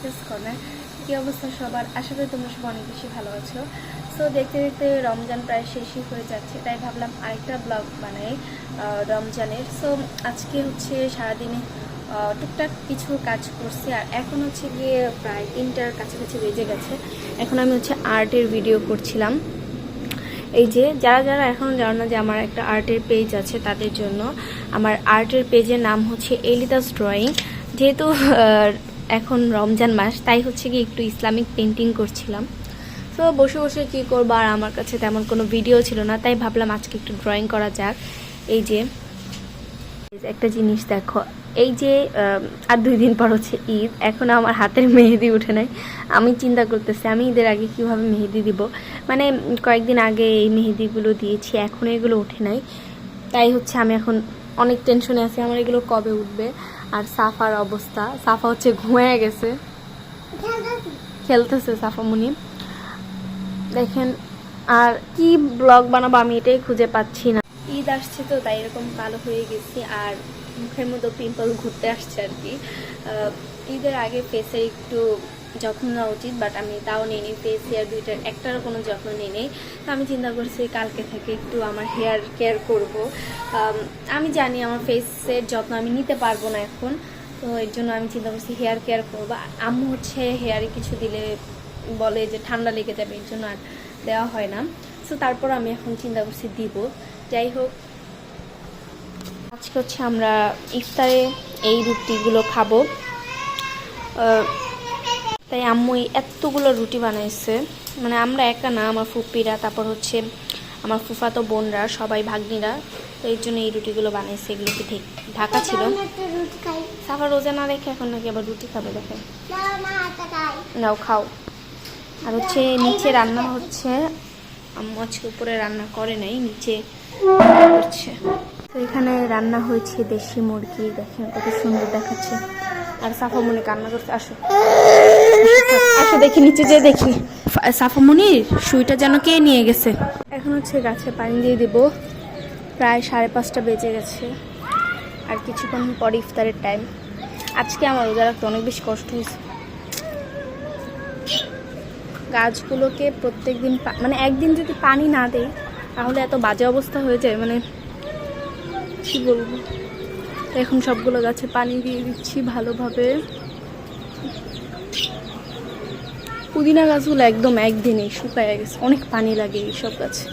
Princess corner. কী অবস্থা সবার? আশা করি তোমরা সব অনেক বেশি ভালো আছো। সো দেখতে দেখতে রমজান প্রায় শেষই হয়ে যাচ্ছে, তাই ভাবলাম আরেকটা ব্লগ বানাই রমজানের। সো আজকে হচ্ছে সারাদিনে টুকটাক কিছু কাজ করছি, আর এখন হচ্ছে গিয়ে প্রায় 3টার কাছাকাছি বেজে গেছে। এখন আমি হচ্ছে আর্টের ভিডিও করছিলাম। এই যে যারা যারা এখনও জানো না যে আমার একটা আর্টের পেজ আছে, তাদের জন্য আমার আর্টের পেজের নাম হচ্ছে এলিদাস ড্রয়িং। যেহেতু এখন রমজান মাস, তাই হচ্ছে কি একটু ইসলামিক পেন্টিং করছিলাম। তো বসে বসে কী করবো, আর আমার কাছে তেমন কোনো ভিডিও ছিল না, তাই ভাবলাম আজকে একটু ড্রয়িং করা যাক। এই যে একটা জিনিস দেখো, এই যে আর 2 দিন পর হচ্ছে ঈদ, এখন আমার হাতের মেহেদি উঠে নাই। আমি চিন্তা করতেছি আমি ঈদের আগে কিভাবে মেহেদি দিব। মানে কয়েকদিন আগে এই মেহেদিগুলো দিয়েছি, এখন এগুলো উঠে নাই, তাই হচ্ছে আমি এখন অনেক টেনশনে আছি আমার এগুলো কবে উঠবে। আর সাফার অবস্থা, সাফা হচ্ছে ঘুমিয়ে গেছে, খেলতেছে সাফামুনি দেখেন। আর কি ব্লগ বানাবো আমি এটাই খুঁজে পাচ্ছি না। ঈদ আসছে তো তাই এরকম কালো হয়ে গেছি, আর মুখের মতো পিম্পল ঘুরতে আসছে আর কি। ঈদের আগে ফেসের একটু যত্ন নেওয়া উচিত, বাট আমি তাও নিই ফেস হেয়ার দুইটার একটারও কোনো যত্ন নেই। তো আমি চিন্তা করছি কালকে থেকে একটু আমার হেয়ার কেয়ার করব। আমি জানি আমার ফেসের যত্ন আমি নিতে পারবো না এখন, তো এর জন্য আমি চিন্তা করছি হেয়ার কেয়ার করবো। আম্মু হচ্ছে হেয়ারে কিছু দিলে বলে যে ঠান্ডা লেগে যাবে, এর জন্য আর দেওয়া হয় না। সো তারপর আমি এখন চিন্তা করছি দিব। যাই হোক, আজকে হচ্ছে আমরা ইফতারে এই রুটিগুলো খাবো, তাই আম্মু এতগুলো রুটি বানাইছে। মানে আমরা একা না, আমার ফুপিরা, তারপর হচ্ছে আমার ফুফাতো বোনরা, সবাই ভাগ্নিরা, তো এই জন্য এই রুটিগুলো বানাইছে। এগুলোকে ঢাকা ছিল। সাফা রোজা না রেখে এখন নাকি আবার রুটি খাবে, দেখে নাও খাও। আর হচ্ছে নিচে রান্না হচ্ছে, আম্মু আজকে উপরে রান্না করে নাই, নিচে করছে। তো এখানে রান্না হয়েছে দেশি মুরগি, দেখেন কত সুন্দর দেখাচ্ছে। আর সাফামনি কান্না করতে, আসো আসো দেখি নিচে যে দেখি সাফামনির সুইটা যেন কে নিয়ে গেছে। এখন হচ্ছে গাছে পানি দিয়ে দিব, প্রায় 5:30 বেজে গেছে, আর কিছুক্ষণ পরে ইফতারের টাইম। আজকে আমার রোজা রাখতে অনেক বেশি কষ্ট হয়েছে। গাছগুলোকে প্রত্যেকদিন মানে একদিন যদি পানি না দেই তাহলে এত বাজে অবস্থা হয়ে যায়, মানে কি বলবো। এখন সবগুলো গাছে পানি দিয়ে দিচ্ছি ভালোভাবে। পুদিনা গাছগুলো একদম একদিনেই শুকায় গেছে, অনেক পানি লাগে এইসব গাছে।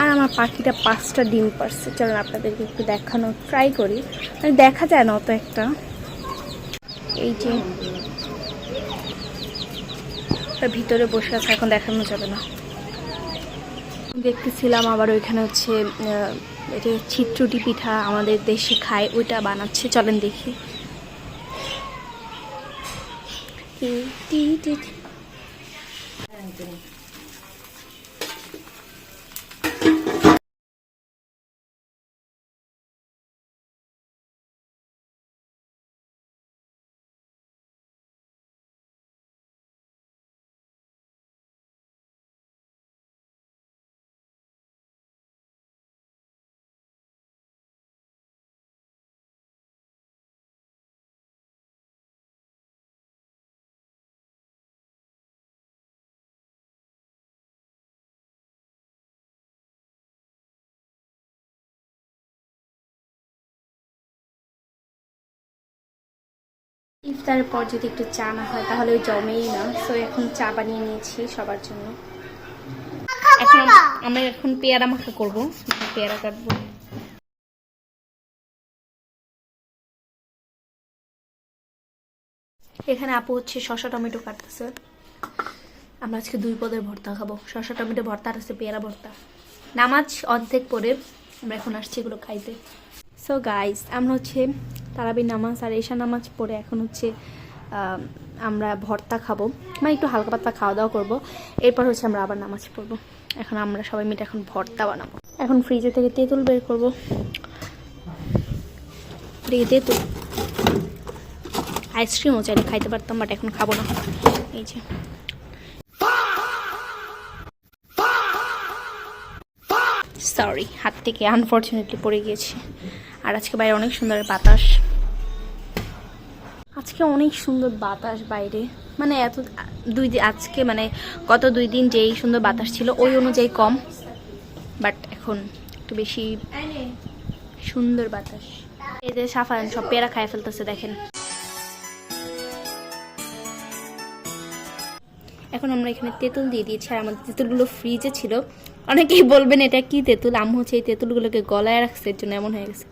আর আমার পাখিটা 5টা ডিম পারছে, চলুন আপনাদেরকে একটু দেখানো ট্রাই করি, মানে দেখা যায় না অত একটা। এই যে ভিতরে বসে আছে, এখন দেখানো যাবে না। দেখতেছিলাম আবার ওইখানে হচ্ছে এটা চিত্রুটি পিঠা আমাদের দেশে খায়, ওইটা বানাচ্ছে, চলেন দেখি। ইফতারের পর যদি একটু চা না হয় তাহলে ওই জমেই না। সো এখন চা বানিয়ে নিয়েছি সবার জন্য। এখন আমরা এখন পেয়ারা মাখা করবো, পেয়ারা কাটবো। এখানে আপু হচ্ছে শসা টমেটো কাটতেছে। আমরা আজকে 2 পদের ভর্তা খাবো, শসা টমেটো ভর্তা আর আছে পেয়ারা ভর্তা। নামাজ অর্ধেক পরে আমরা এখন আসছি এগুলো খাইতে। সো গাইস, আমরা হচ্ছে তারাবির নামাজ আর এশা নামাজ পড়ে এখন হচ্ছে আমরা ভর্তা খাবো, মানে একটু হালকা পাতলা খাওয়া দাওয়া করবো। এরপর হচ্ছে আমরা আবার নামাজ পড়বো। এখন আমরা সবাই মিলে এখন ভর্তা বানাবো। এখন ফ্রিজে থেকে তেঁতুল বের করবো, তেঁতুল। আইসক্রিমও চাইলে খাইতে পারতাম, বাট এখন খাবো না। এই যে সরি, হাত থেকে আনফর্চুনেটলি পড়ে গিয়েছে। আর আজকে বাইরে অনেক সুন্দর বাতাস। আজকে অনেক সুন্দর বাতাস বাইরে, মানে এত আজকে মানে গত 2 দিন যেই সুন্দর বাতাস ছিল ওই অনুযায়ী কম, বাট এখন একটু বেশি সুন্দর বাতাস। এই যে সাফান সব পেয়ারা খায় ফেলতেছে দেখেন। এখন আমরা এখানে তেঁতুল দিয়ে দিয়েছি, আর আমাদের তেঁতুলগুলো ফ্রিজে ছিল। অনেকেই বলবেন এটা কি তেঁতুল, আম্মু হচ্ছে এই তেঁতুলগুলোকে গলায় রাখছে, এর জন্য এমন হয়ে গেছে।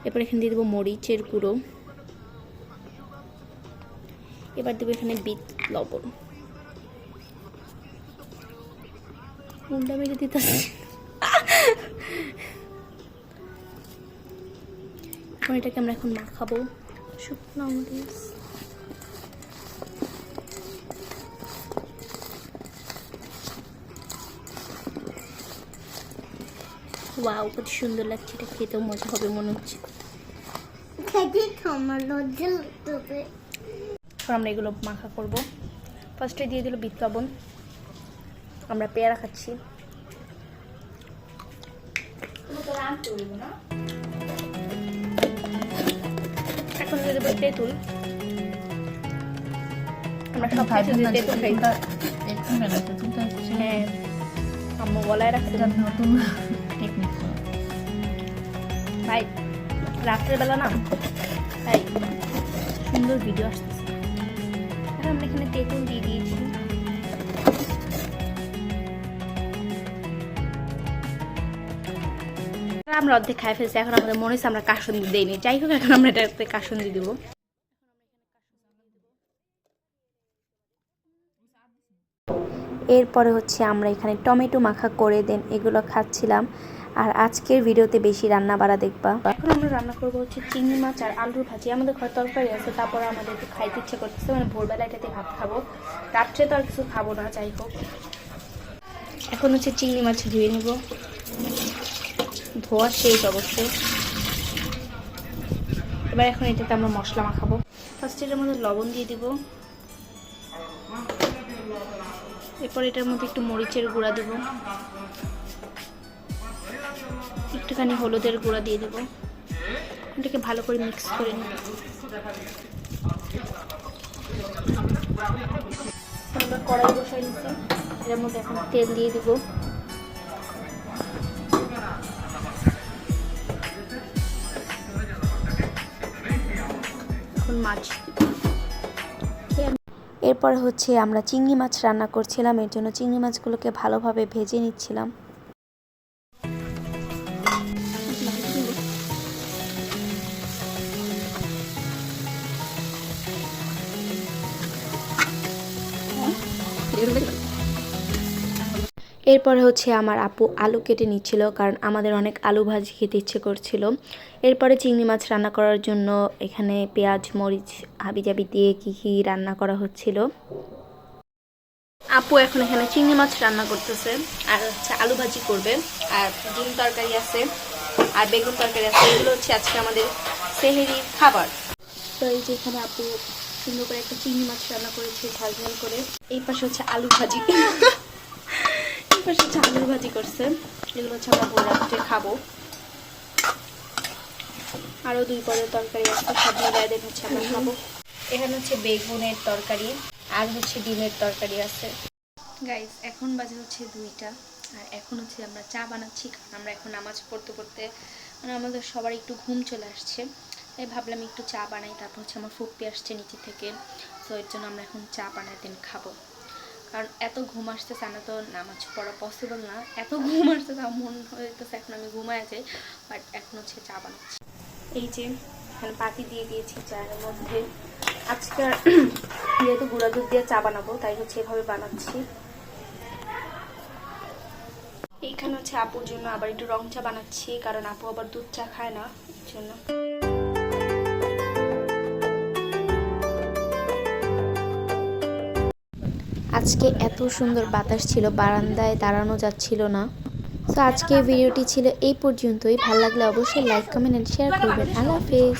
এরপর এখানে দিয়ে দেবো মরিচের গুঁড়ো, এবার দেবো এখানে বিট লবণ, উল্টা মেরে দিতেছি। এখন এটাকে আমরা এখন মাখাবো। শুকনো মরিচ, ওয়াও কত সুন্দর লাগছে, এটা খেতেও মজা হবে মনে হচ্ছে। আমরা এগুলো মাখা করব। ফার্স্টে দিয়ে দিল বিট লবণ, আমরা পেয়ারা খাচ্ছি। এখন দিয়ে দেবো তেঁতুল, আমরা সব কিছু দিয়ে তেঁতুল খাই। হ্যাঁ আম্মু গলায় রাখছে নতুন টেকনিক ভাই, রাত্রের বেলা না তাই সুন্দর ভিডিও আসতেছে। আর আমরা এখানে তেঁতুল দিয়ে দিয়েছি। আমরা অর্ধেক খাই ফেলছি, এখন আমাদের মনে হচ্ছে আমরা কাসুন্দি দিইনি, যাই হোক এখন আমরা এটাতে কাসুন্দি দিব। এরপরে হচ্ছে আমরা এখানে টমেটো মাখা করে দেন এগুলো খাচ্ছিলাম। আর আজকের ভিডিওতে বেশি রান্না বাড়া দেখবা। এখন আমরা রান্না করবো হচ্ছে চিংড়ি মাছ আর আলুর ভাজি। আমাদের ঘরে তরকারি আছে, তারপরে আমাদের একটু খাইতে ইচ্ছে করতেছে, মানে ভোরবেলা এটাতে ভাত খাবো, রাত্রে তো আর কিছু খাবো না। যাই হোক এখন হচ্ছে চিংড়ি মাছ ধুয়ে নিব, ধোয়া শেষ অবশ্যই। এবার এখন এটাতে আমরা মশলা মাখাবো। ফার্স্ট এটার মধ্যে লবণ দিয়ে দিব, এরপর এটার মধ্যে একটু মরিচের গুঁড়া দেব, একটুখানি হলুদের গুঁড়া দিয়ে দেব। এটাকে ভালো করে মিক্স করে নেব। আমরা কড়াই বসাই নিচ্ছি, এর মধ্যে এখন তেল দিয়ে দিব। এখন মাছ, এরপর হচ্ছে আমরা চিংড়ি মাছ রান্না করছিলাম, এর জন্য চিংড়ি মাছগুলোকে ভালোভাবে ভেজে নিচ্ছিলাম। এরপরে হচ্ছে আমার আপু আলু কেটে নিচ্ছিল, কারণ আমাদের অনেক আলু ভাজি খেতে ইচ্ছে করছিল। এরপরে চিংড়ি মাছ রান্না করার জন্য এখানে পেঁয়াজ মরিচ হাবিজাবি দিয়ে কি রান্না করা হচ্ছিল। আপু এখন এখানে চিংড়ি মাছ রান্না করতেছে, আর হচ্ছে আলু ভাজি করবে, আর ডিম তরকারি আছে, আর বেগুন তরকারি আছে। এগুলো হচ্ছে আজকে আমাদের সেহরির খাবার। তো এই যে এখানে আপু সুন্দর করে একটা চিংড়ি মাছ রান্না করেছে ঝাল ঝাল করে। এই পাশে হচ্ছে আলু ভাজি, এই পাশে হচ্ছে আলুর ভাজি করছে। এগুলো হচ্ছে আমরা ভোর রাত্রে খাবো। আরও 2 পদের তরকারি আছে, সব মিলাই দেন হচ্ছে আমরা খাবো। এখানে হচ্ছে বেগুনের তরকারি আর হচ্ছে ডিমের তরকারি আছে। গাইস এখন বাজে হচ্ছে 2টা, আর এখন হচ্ছে আমরা চা বানাচ্ছি, কারণ আমরা এখন নামাজ পড়তে পড়তে মানে আমাদের সবার একটু ঘুম চলে আসছে, তাই ভাবলাম একটু চা বানাই। তারপর হচ্ছে আমার ফুপ্পি আসছে নিচে থেকে, তো এর জন্য আমরা এখন চা বানাই দেন খাবো, কারণ এত ঘুম আসতেছে না, তো নামাজ পড়া পসিবল না। এত ঘুম আসতেছে, মন হইতেছে এখন আমি ঘুমায় যাই, বাট এখন হচ্ছে চা বানাচ্ছি। এই যে এখানে পাতি দিয়ে দিয়েছি চায়ের মধ্যে। আজকে যেহেতু গুঁড়া দুধ দিয়ে চা বানাবো, তাই হচ্ছে এভাবে বানাচ্ছি। এইখানে হচ্ছে আপুর জন্য আবার একটু রং চা বানাচ্ছি, কারণ আপু আবার দুধ চা খায় না, এর জন্য। আজকে এত সুন্দর বাতাস ছিল, বারান্দায় দাঁড়ানো যাচ্ছিল না। তো আজকে ভিডিওটি ছিল এই পর্যন্তই। ভালো লাগলে অবশ্যই লাইক কমেন্ট এন্ড শেয়ার করবেন। আল্লাহ হাফেজ।